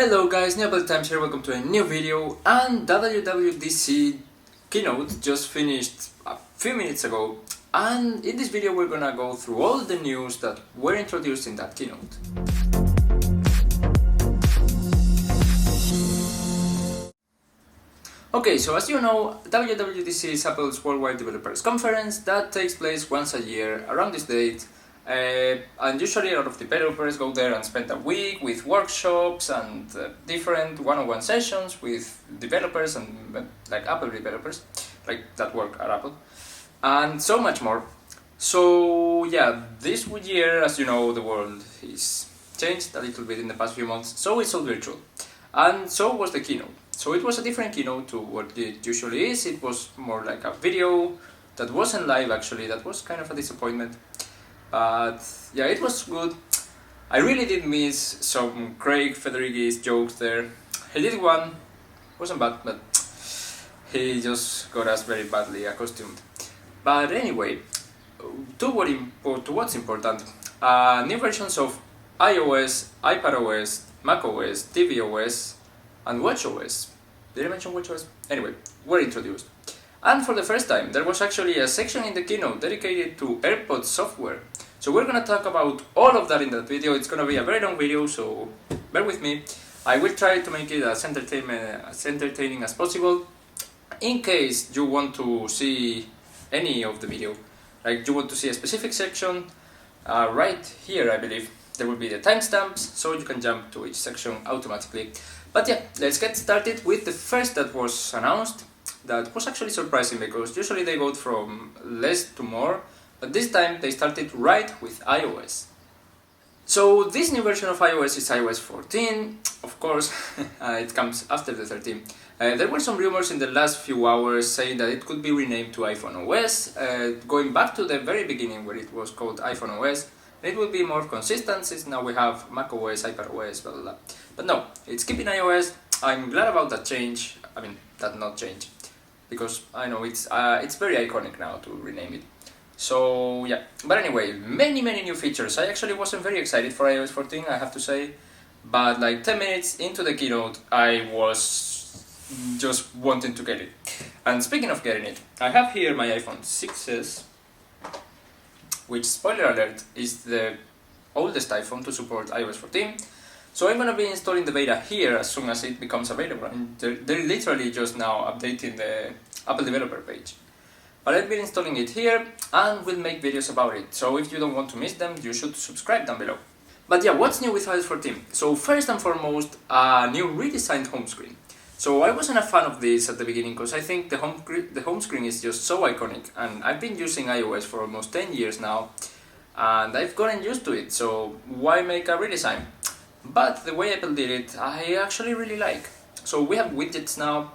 Hello guys, Times here, welcome to a new video. And WWDC Keynote just finished a few minutes ago, and in this video we're gonna go through all the news that were introduced in that keynote. Okay, so as you know, WWDC is Apple's Worldwide Developers Conference that takes place once a year around this date. And usually a lot of developers go there and spend a week with workshops and different one-on-one sessions with developers and like Apple developers, like that work at Apple, and so much more. So yeah, this year, as you know, the world is changed a little bit in the past few months, so it's all virtual. And so was the keynote. So it was a different keynote to what it usually is. It was more like a video that wasn't live actually. That was kind of a disappointment. But yeah, it was good. I really did miss some Craig Federighi's jokes there. He did one, wasn't bad, but he just got us very badly accustomed. But anyway, to what's important, new versions of iOS, iPadOS, macOS, tvOS, and watchOS. Did I mention watchOS? Anyway, were introduced. And for the first time, there was actually a section in the keynote dedicated to AirPods software. So we're gonna talk about all of that in that video. It's gonna be a very long video, so bear with me. I will try to make it as entertaining as possible. In case you want to see any of the video, like you want to see a specific section, right here I believe there will be the timestamps, so you can jump to each section automatically. But yeah, let's get started with the first that was announced. That was actually surprising because usually they go from less to more, but this time they started right with iOS. So this new version of iOS is iOS 14, of course. It comes after the 13. There were some rumors in the last few hours saying that it could be renamed to iPhone OS, going back to the very beginning where it was called iPhone OS. It will be more consistent since now we have macOS, iPadOS, blah blah blah. But no, it's keeping iOS. I'm glad about that change. I mean, that not change, because I know it's very iconic now to rename it. So yeah, but anyway, many new features. I actually wasn't very excited for iOS 14, I have to say, but like 10 minutes into the keynote, I was just wanting to get it. And speaking of getting it, I have here my iPhone 6s, which, spoiler alert, is the oldest iPhone to support iOS 14. So I'm gonna be installing the beta here as soon as it becomes available. And they're literally just now updating the Apple developer page. But I've been installing it here and will make videos about it. So if you don't want to miss them, you should subscribe down below. But yeah, what's new with iOS 14? So first and foremost, a new redesigned home screen. So I wasn't a fan of this at the beginning because I think the home screen is just so iconic, and I've been using iOS for almost 10 years now and I've gotten used to it, so why make a redesign? But the way Apple did it, I actually really like. So we have widgets now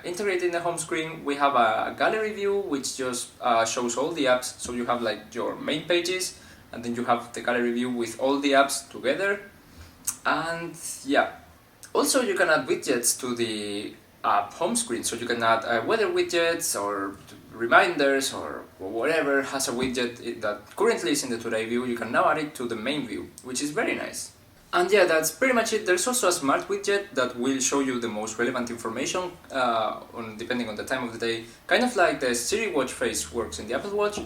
integrated in the home screen. We have a gallery view which just shows all the apps, so you have like your main pages and then you have the gallery view with all the apps together. And yeah, also you can add widgets to the home screen, so you can add weather widgets or reminders or whatever has a widget that currently is in the Today view. You can now add it to the main view, which is very nice. And yeah, that's pretty much it. There's also a smart widget that will show you the most relevant information depending on the time of the day, kind of like the Siri watch face works in the Apple Watch.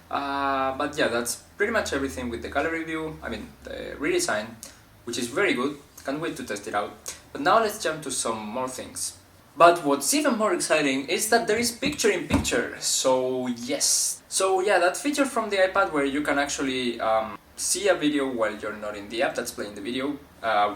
But yeah, that's pretty much everything with the gallery view, I mean the redesign, which is very good. Can't wait to test it out. But now let's jump to some more things. But what's even more exciting is that there is picture-in-picture, so yes. So yeah, that feature from the iPad where you can actually see a video while you're not in the app that's playing the video,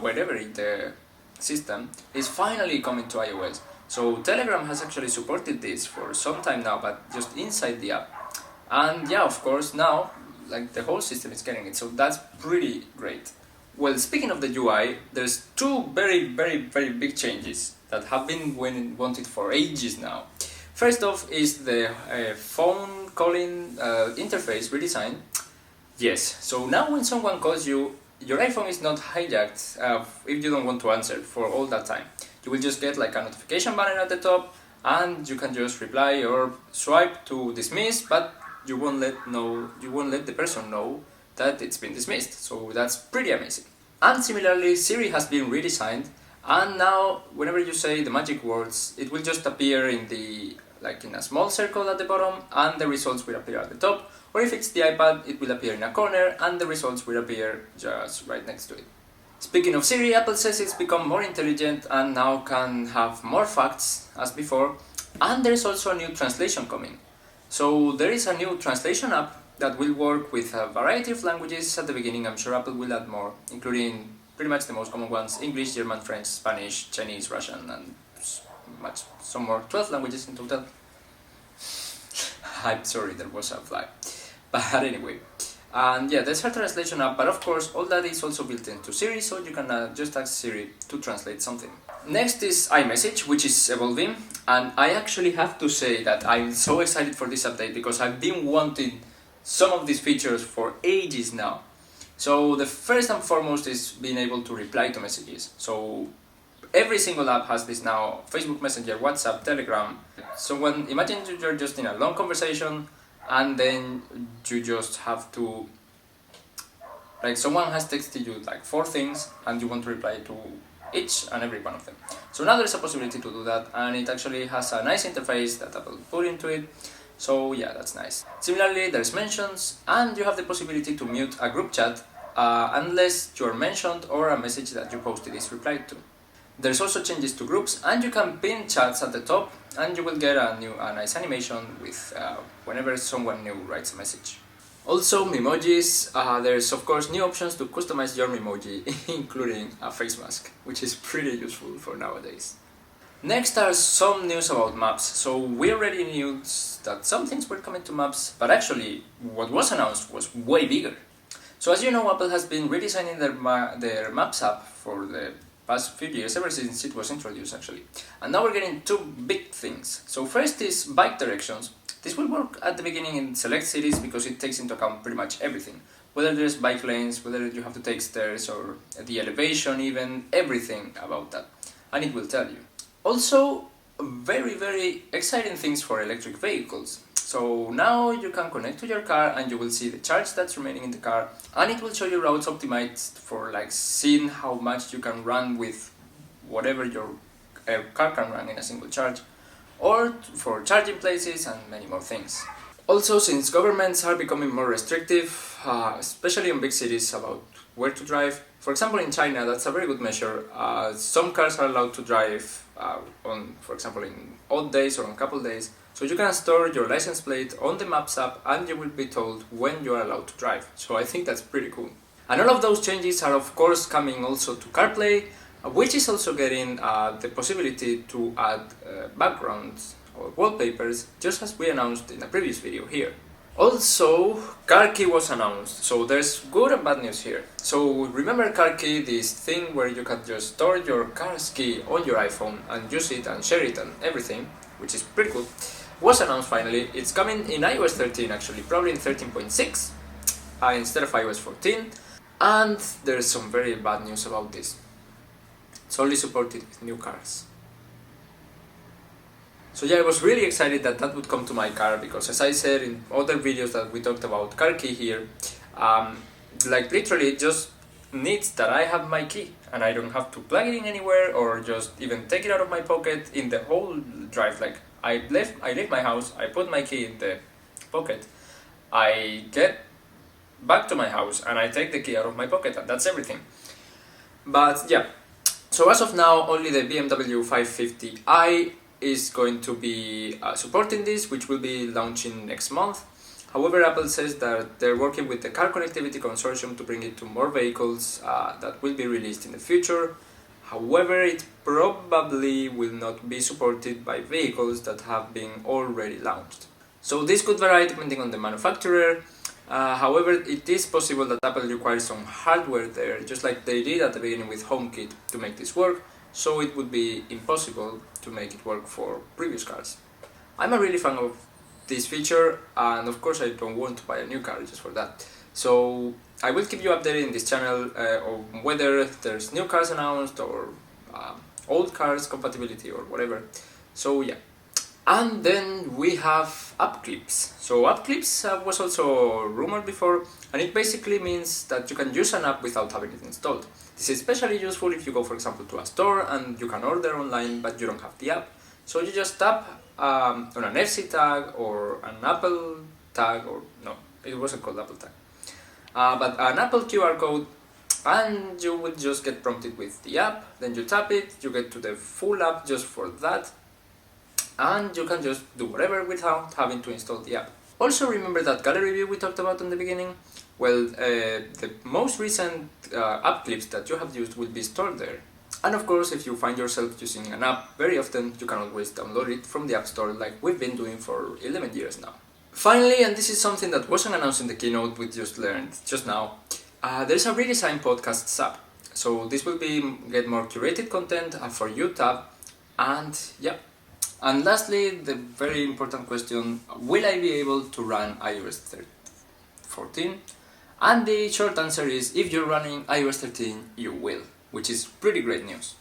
wherever in the system, is finally coming to iOS. So Telegram has actually supported this for some time now, but just inside the app. And yeah, of course, now like the whole system is getting it, so that's pretty great. Well, speaking of the UI, there's two very big changes that have been wanted for ages now. First off is the phone calling interface redesign. Yes, so now when someone calls you, your iPhone is not hijacked if you don't want to answer for all that time. You will just get like a notification banner at the top and you can just reply or swipe to dismiss, but you won't let the person know that it's been dismissed. So that's pretty amazing. And similarly, Siri has been redesigned, and now whenever you say the magic words, it will just appear in in a small circle at the bottom, and the results will appear at the top. Or if it's the iPad, it will appear in a corner, and the results will appear just right next to it. Speaking of Siri, Apple says it's become more intelligent and now can have more facts as before, and there is also a new translation coming. So there is a new translation app that will work with a variety of languages at the beginning. I'm sure Apple will add more, including pretty much the most common ones: English, German, French, Spanish, Chinese, Russian, and some more, 12 languages in total. I'm sorry, there was a fly. But anyway, and yeah, there's a translation app, but of course all that is also built into Siri, so you can just ask Siri to translate something. Next is iMessage, which is evolving, and I actually have to say that I'm so excited for this update because I've been wanting some of these features for ages now. So the first and foremost is being able to reply to messages. So every single app has this now: Facebook Messenger, WhatsApp, Telegram. So imagine you're just in a long conversation, and then you just have to, someone has texted you 4 things and you want to reply to each and every one of them. So now there's a possibility to do that, and it actually has a nice interface that Apple put into it. So yeah, that's nice. Similarly, there's mentions, and you have the possibility to mute a group chat unless you're mentioned or a message that you posted is replied to. There's also changes to groups, and you can pin chats at the top, and you will get a nice animation with whenever someone new writes a message. Also, Memojis, there's of course new options to customize your Memoji, including a face mask, which is pretty useful for nowadays. Next are some news about Maps. So we already knew that some things were coming to Maps, but actually what was announced was way bigger. So as you know, Apple has been redesigning their Maps app for the past few years, ever since it was introduced actually. And now we're getting 2 big things. So first is bike directions. This will work at the beginning in select cities because it takes into account pretty much everything. Whether there's bike lanes, whether you have to take stairs or the elevation even, everything about that. And it will tell you. Also, very exciting things for electric vehicles. So now you can connect to your car and you will see the charge that's remaining in the car, and it will show you routes optimized for seeing how much you can run with whatever your car can run in a single charge, or for charging places and many more things. Also, since governments are becoming more restrictive, especially in big cities, about where to drive, for example in China, that's a very good measure. Some cars are allowed to drive for example in odd days or on couple days, so you can store your license plate on the Maps app and you will be told when you are allowed to drive. So I think that's pretty cool. And all of those changes are of course coming also to CarPlay, which is also getting the possibility to add backgrounds or wallpapers, just as we announced in a previous video here. Also, Car Key was announced, so there's good and bad news here. So remember Car Key, this thing where you can just store your car's key on your iPhone and use it and share it and everything, which is pretty cool, was announced finally. It's coming in iOS 13 actually, probably in 13.6 instead of iOS 14. And there's some very bad news about this. It's only supported with new cars. So yeah, I was really excited that that would come to my car because, as I said in other videos that we talked about Car Key here, literally it just needs that I have my key and I don't have to plug it in anywhere or just even take it out of my pocket in the whole drive. I leave my house, I put my key in the pocket, I get back to my house and I take the key out of my pocket, and that's everything. But yeah, so as of now only the BMW 550i is going to be supporting this, which will be launching next month. However, Apple says that they're working with the Car Connectivity Consortium to bring it to more vehicles that will be released in the future. However, it probably will not be supported by vehicles that have been already launched. So this could vary depending on the manufacturer. However, it is possible that Apple requires some hardware there, just like they did at the beginning with HomeKit, to make this work. So it would be impossible to make it work for previous cars. I'm a really fan of this feature, and of course I don't want to buy a new car just for that. So I will keep you updated in this channel on whether there's new cars announced or old cars compatibility or whatever. So yeah. And then we have app clips. So app clips was also rumored before, and it basically means that you can use an app without having it installed. This is especially useful if you go, for example, to a store and you can order online but you don't have the app. So you just tap on an FC tag or an Apple tag, or no, it wasn't called Apple tag, but an Apple QR code, and you will just get prompted with the app. Then you tap it, you get to the full app just for that, and you can just do whatever without having to install the app. Also remember that gallery view we talked about in the beginning? Well, the most recent app clips that you have used will be stored there. And of course, if you find yourself using an app very often, you can always download it from the App Store like we've been doing for 11 years now. Finally, and this is something that wasn't announced in the keynote we just learned just now, there's a Redesign podcasts app. So this will get more curated content for you tab, and yeah. And lastly, the very important question, will I be able to run iOS 14? And the short answer is, if you're running iOS 13, you will, which is pretty great news.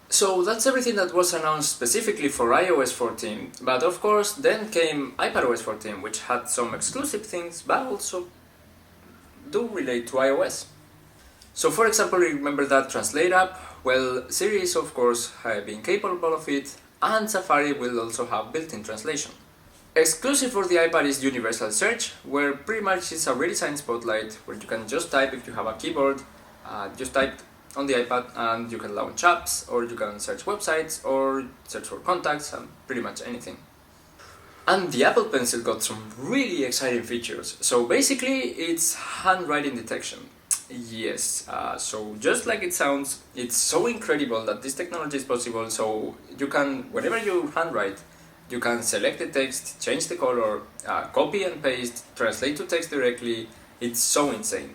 So that's everything that was announced specifically for iOS 14, but of course then came iPadOS 14, which had some exclusive things, but also do relate to iOS. So for example, remember that Translate app? Well, Siri is of course being capable of it, and Safari will also have built-in translation. Exclusive for the iPad is Universal Search, where pretty much it's a redesigned spotlight where you can just type if you have a keyboard, just type on the iPad and you can launch apps, or you can search websites, or search for contacts, and pretty much anything. And the Apple Pencil got some really exciting features. So basically it's handwriting detection. Yes, so just like it sounds, it's so incredible that this technology is possible. So you can, whenever you handwrite, you can select the text, change the color, copy and paste, translate to text directly. It's so insane.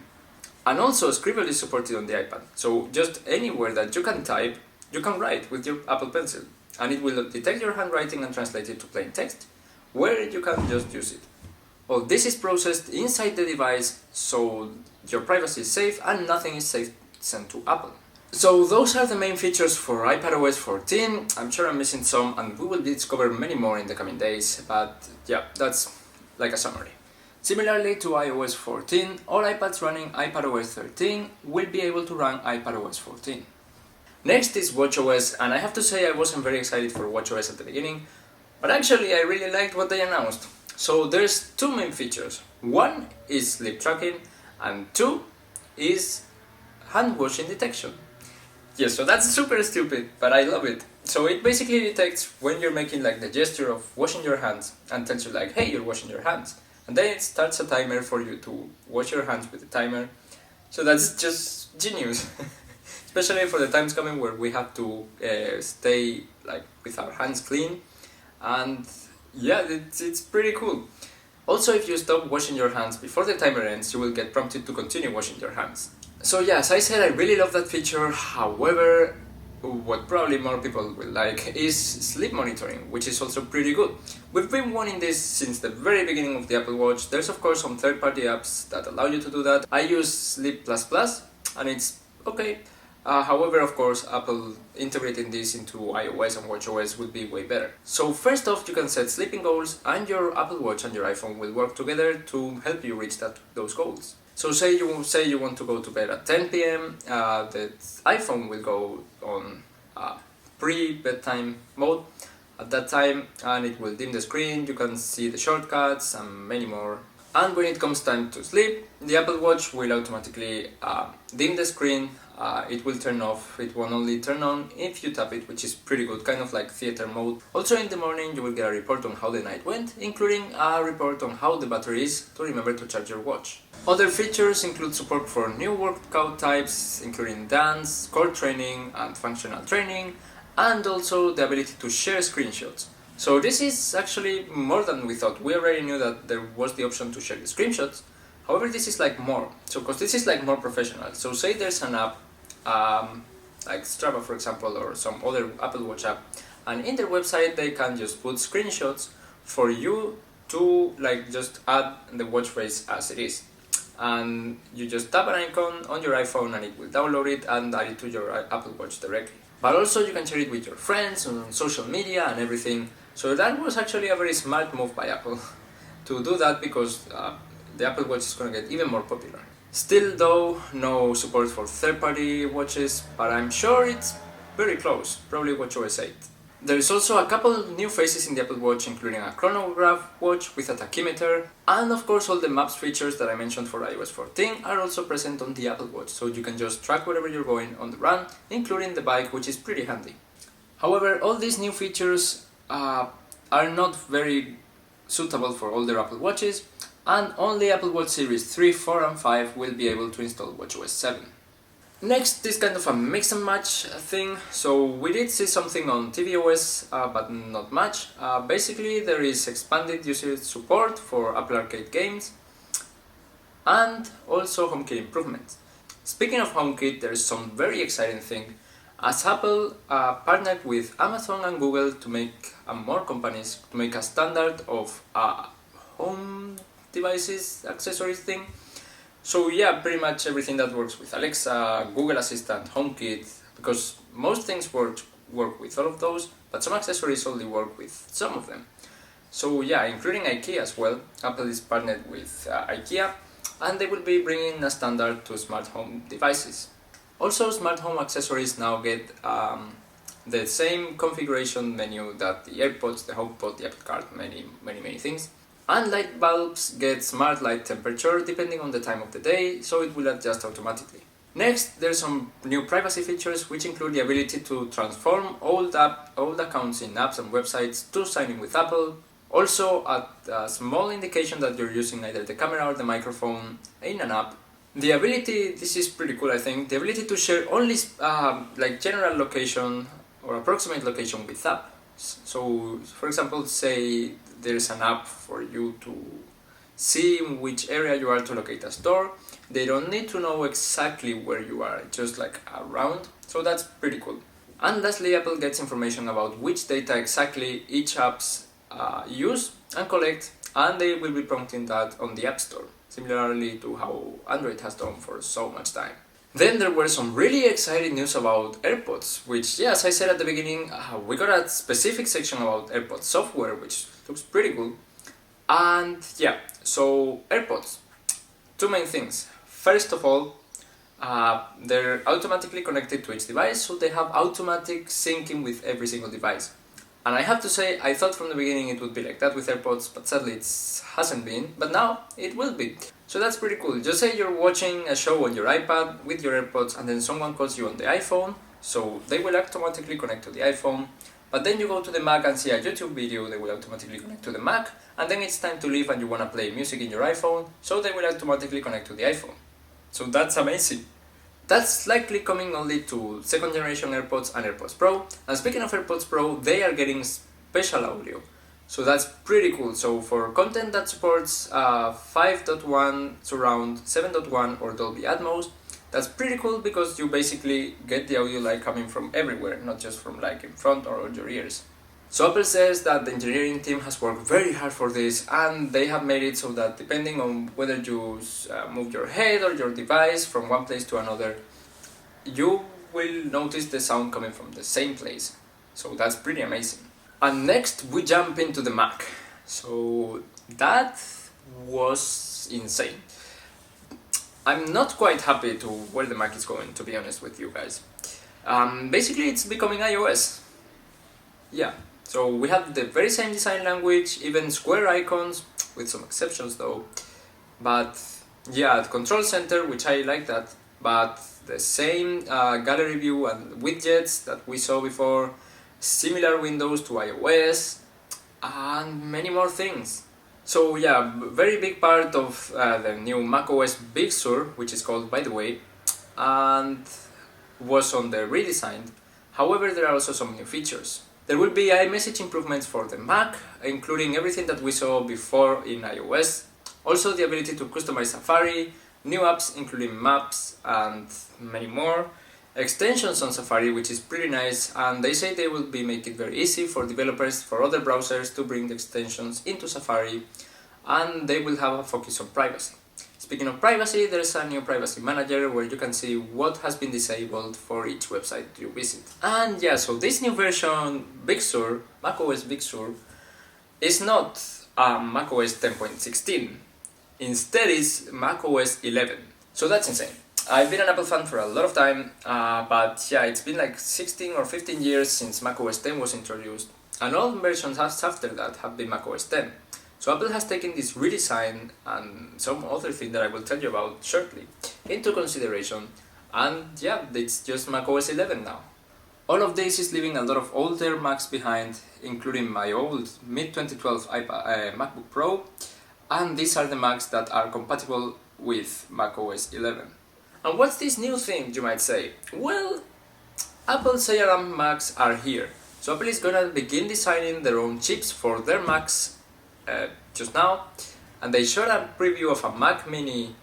And also Scribble is supported on the iPad. So just anywhere that you can type, you can write with your Apple Pencil. And it will detect your handwriting and translate it to plain text, where you can just use it. All this is processed inside the device, so your privacy is safe and nothing is sent to Apple. So those are the main features for iPadOS 14. I'm sure I'm missing some, and we will discover many more in the coming days, but yeah, that's like a summary. Similarly to iOS 14, all iPads running iPadOS 13 will be able to run iPadOS 14. Next is watchOS, and I have to say I wasn't very excited for watchOS at the beginning, but actually I really liked what they announced. So there's two main features. One is sleep tracking, and two is hand washing detection. Yes, so that's super stupid, but I love it. So it basically detects when you're making like the gesture of washing your hands and tells you like, hey, you're washing your hands. And then it starts a timer for you to wash your hands with the timer. So that's just genius. Especially for the times coming where we have to stay like with our hands clean. And yeah, it's pretty cool. Also, if you stop washing your hands before the timer ends, you will get prompted to continue washing your hands. So yeah, as I said, I really love that feature. However, what probably more people will like is sleep monitoring, which is also pretty good. We've been wanting this since the very beginning of the Apple Watch. There's of course some third-party apps that allow you to do that. I use Sleep++, and it's okay. However, of course, Apple integrating this into iOS and watchOS would be way better. So first off, you can set sleeping goals, and your Apple Watch and your iPhone will work together to help you reach those goals. So say you want to go to bed at 10 p.m, the iPhone will go on pre-bedtime mode at that time, and it will dim the screen, you can see the shortcuts and many more. And when it comes time to sleep, the Apple Watch will automatically dim the screen, it will turn off, it will only turn on if you tap it, which is pretty good, kind of like theater mode. Also in the morning you will get a report on how the night went, including a report on how the battery is to remember to charge your watch. Other features include support for new workout types, including dance, core training and functional training, and also the ability to share screenshots. So this is actually more than we thought. We already knew that there was the option to share the screenshots. However, this is like more. So because this is like more professional. So say there's an app, like Strava for example, or some other Apple Watch app, and in their website they can just put screenshots for you to like just add the watch face as it is. And you just tap an icon on your iPhone and it will download it and add it to your Apple Watch directly. But also you can share it with your friends on social media and everything. So that was actually a very smart move by Apple to do that, because the Apple Watch is going to get even more popular. Still though, no support for third-party watches, but I'm sure it's very close, probably watchOS 8. There is also a couple new faces in the Apple Watch, including a chronograph watch with a tachymeter, and of course all the maps features that I mentioned for iOS 14 are also present on the Apple Watch, so you can just track wherever you're going on the run, including the bike, which is pretty handy. However, all these new features are not very suitable for older Apple Watches, and only Apple Watch Series 3, 4 and 5 will be able to install watchOS 7. Next is kind of a mix and match thing, so we did see something on tvOS, but not much. Basically there is expanded user support for Apple Arcade games, and also HomeKit improvements. Speaking of HomeKit, there is some very exciting thing, as Apple partnered with Amazon and Google to make, more companies, to make a standard of home devices, accessories thing. So yeah, pretty much everything that works with Alexa, Google Assistant, HomeKit, because most things work with all of those, but some accessories only work with some of them. So yeah, including IKEA as well. Apple is partnered with IKEA, and they will be bringing a standard to smart home devices. Also, smart home accessories now get the same configuration menu that the AirPods, the HomePod, the Apple Card, many things. And light bulbs get smart light temperature depending on the time of the day, so it will adjust automatically. Next, there's some new privacy features which include the ability to transform old accounts in apps and websites to sign in with Apple. Also, a small indication that you're using either the camera or the microphone in an app. The ability, this is pretty cool I think, the ability to share only like general location or approximate location with apps. So, for example, say there's an app for you to see in which area you are to locate a store. They don't need to know exactly where you are, just like around, so that's pretty cool. And lastly, Apple gets information about which data exactly each apps use and collect, and they will be prompting that on the App Store, similarly to how Android has done for so much time. Then there were some really exciting news about AirPods, which, yeah, as I said at the beginning, we got a specific section about AirPods software, which looks pretty cool. And yeah, so AirPods, two main things. First of all, they're automatically connected to each device, so they have automatic syncing with every single device. And I have to say, I thought from the beginning it would be like that with AirPods, but sadly it hasn't been, but now it will be. So that's pretty cool. Just say you're watching a show on your iPad with your AirPods and then someone calls you on the iPhone, so they will automatically connect to the iPhone. But then you go to the Mac and see a YouTube video, they will automatically connect to the Mac, and then it's time to leave and you want to play music in your iPhone, so they will automatically connect to the iPhone. So that's amazing. That's likely coming only to second generation AirPods and AirPods Pro. And speaking of AirPods Pro, they are getting special audio. So that's pretty cool. So for content that supports 5.1 surround, 7.1 or Dolby Atmos, that's pretty cool because you basically get the audio like coming from everywhere, not just from like in front or on your ears. So Apple says that the engineering team has worked very hard for this, and they have made it so that depending on whether you move your head or your device from one place to another, you will notice the sound coming from the same place. So that's pretty amazing. And next we jump into the Mac. So that was insane. I'm not quite happy to where the Mac is going, to be honest with you guys. Basically it's becoming iOS. Yeah. So we have the very same design language, even square icons, with some exceptions though. But yeah, the control center, which I like that, but the same gallery view and widgets that we saw before, similar windows to iOS, and many more things. So yeah, very big part of the new macOS Big Sur, which is called by the way, and was on the Redesigned. However, there are also some new features. There will be iMessage improvements for the Mac, including everything that we saw before in iOS. Also the ability to customize Safari, new apps including Maps and many more. Extensions on Safari, which is pretty nice, and they say they will be make it very easy for developers for other browsers to bring the extensions into Safari, and they will have a focus on privacy. Speaking of privacy, there's a new privacy manager where you can see what has been disabled for each website you visit. And yeah, so this new version, Big Sur, macOS Big Sur, is not macOS 10.16. Instead, it's macOS 11. So that's insane. I've been an Apple fan for a lot of time, but yeah, it's been like 16 or 15 years since macOS 10 was introduced, and all versions after that have been macOS 10. So Apple has taken this redesign and some other thing that I will tell you about shortly into consideration, and yeah, it's just macOS 11 now. All of this is leaving a lot of older Macs behind, including my old mid-2012 MacBook Pro, and these are the Macs that are compatible with macOS 11. And what's this new thing, you might say? Well, Apple's ARM Macs are here. So Apple is gonna begin designing their own chips for their Macs just now, and they showed a preview of a Mac Mini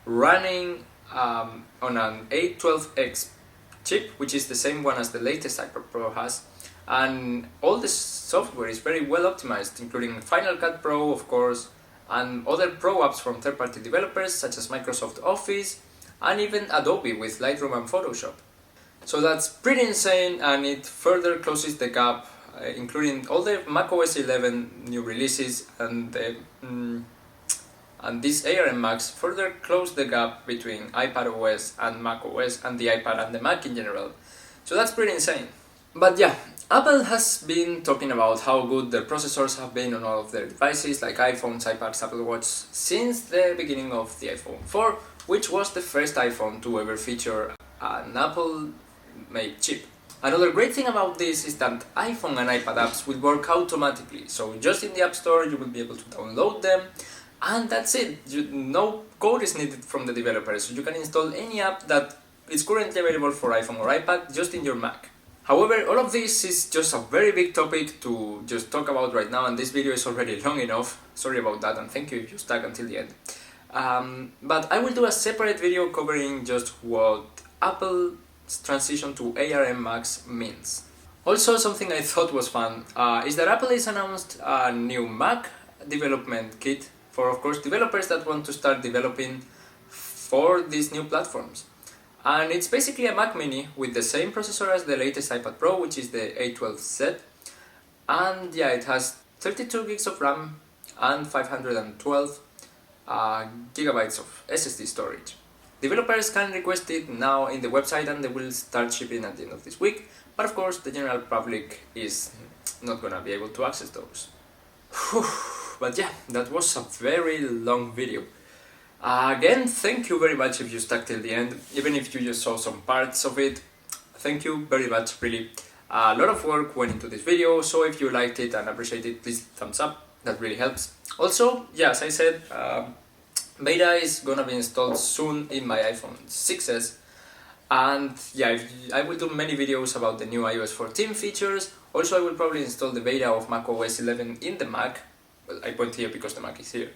running on an A12X chip, which is the same one as the latest iPad Pro has, and all the software is very well optimized, including Final Cut Pro, of course, and other pro apps from third-party developers such as Microsoft Office and even Adobe with Lightroom and Photoshop. So that's pretty insane, and it further closes the gap, including all the macOS 11 new releases, and these ARM Macs further close the gap between iPadOS and macOS and the iPad and the Mac in general. So that's pretty insane. But yeah, Apple has been talking about how good their processors have been on all of their devices like iPhones, iPads, Apple Watch since the beginning of the iPhone 4, which was the first iPhone to ever feature an Apple-made chip. Another great thing about this is that iPhone and iPad apps will work automatically, so just in the App Store you will be able to download them, and that's it. No code is needed from the developers, so you can install any app that is currently available for iPhone or iPad just in your Mac. However, all of this is just a very big topic to just talk about right now, and this video is already long enough. Sorry about that, and thank you if you stuck until the end. But I will do a separate video covering just what Apple's transition to ARM Macs means. Also, something I thought was fun is that Apple has announced a new Mac development kit for, of course, developers that want to start developing for these new platforms. And it's basically a Mac Mini with the same processor as the latest iPad Pro, which is the A12Z. And yeah, it has 32 gigs of RAM and 512 gigabytes of SSD storage. Developers can request it now in the website, and they will start shipping at the end of this week. But of course, the general public is not gonna be able to access those. But yeah, that was a very long video. Again, thank you very much if you stuck till the end, even if you just saw some parts of it. Thank you very much, really. A lot of work went into this video, so if you liked it and appreciate it, please thumbs up, that really helps. Also, yeah, as I said, beta is gonna be installed soon in my iPhone 6s, and yeah, I will do many videos about the new iOS 14 features. Also, I will probably install the beta of macOS 11 in the Mac. Well, I point here because the Mac is here.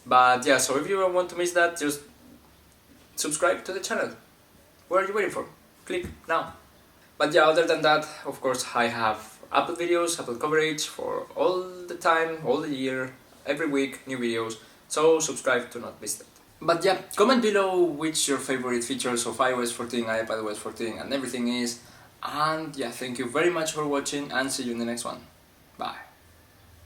But yeah, so if you don't want to miss that, just subscribe to the channel. What are you waiting for? Click now. But yeah, other than that, of course, I have Apple videos, Apple coverage for all the time, all the year, every week, new videos. So subscribe to not miss that. But yeah, comment below which your favorite features of iOS 14, iPadOS 14 and everything is. And yeah, thank you very much for watching, and see you in the next one. Bye.